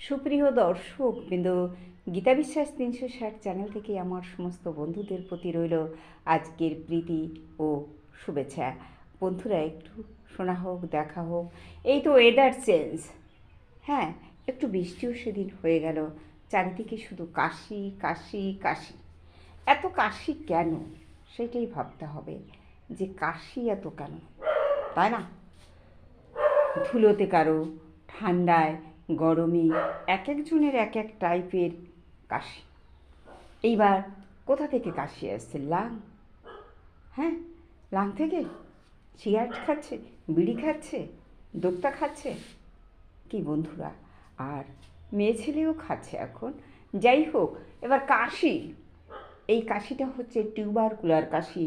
সুপ্রিয় দর্শক বিন্দু, গীতা বিশ্বাস ৩৬০ চ্যানেল থেকে আমার সমস্ত বন্ধুদের প্রতি রইল আজকের প্রীতি ও শুভেচ্ছা। বন্ধুরা, একটু শোনা হোক, দেখা হোক। এই তো ওয়েদার চেঞ্জ। হ্যাঁ, একটু বৃষ্টিও সেদিন হয়ে গেল। চারিদিকে শুধু কাশি কাশি কাশি। এত কাশি কেন, সেটাই ভাবতে হবে যে কাশি এত কেন, তাই না? ধুলোতে কারো, ঠান্ডায়, গরমে এক একজনের এক এক টাইপের কাশি। এইবার কোথা থেকে কাশি আসছে? লাং। হ্যাঁ, লাং থেকে সিগারেট খাচ্ছে, বিড়ি খাচ্ছে, দোক্তা খাচ্ছে কি বন্ধুরা? আর মেয়ে ছেলেও খাচ্ছে এখন। যাই হোক, এবার কাশি, এই কাশিটা হচ্ছে টিউবারকুলার কাশি।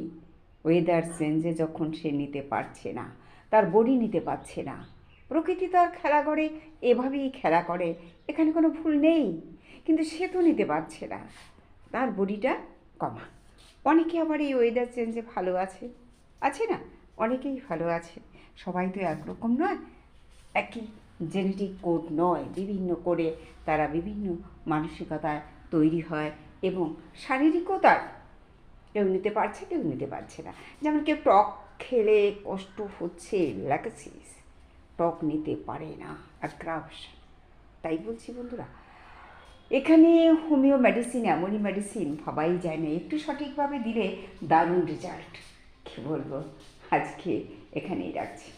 ওয়েদার চেঞ্জে যখন সে নিতে পারছে না, তার বডি নিতে পারছে না। প্রকৃতি তো আর খেলা করে, এভাবেই খেলা করে, এখানে কোনো ভুল নেই। কিন্তু সে তো নিতে পারছে না, তার বডিটা কমা। অনেকে আবার এই ওয়েদার চেঞ্জে ভালো আছে, আছে না? অনেকেই ভালো আছে। সবাই তো একরকম নয়, একই জেনেটিক কোড নয়, বিভিন্ন করে তারা বিভিন্ন মানসিকতায় তৈরি হয় এবং শারীরিকতায় কেউ নিতে পারছে, কেউ নিতে পারছে না। যেমন কেউ টক খেলে কষ্ট হচ্ছে, ল্যাকসিস, টক নিতে পারে না, অ্যাগ্রাভশন। তাই বলছি বন্ধুরা, এখানে হোমিও মেডিসিন এমনই মেডিসিন, ভাবাই যায় না, একটু সঠিকভাবে দিলে দারুণ রেজাল্ট। কী বলবো, আজকে এখানেই রাখছি।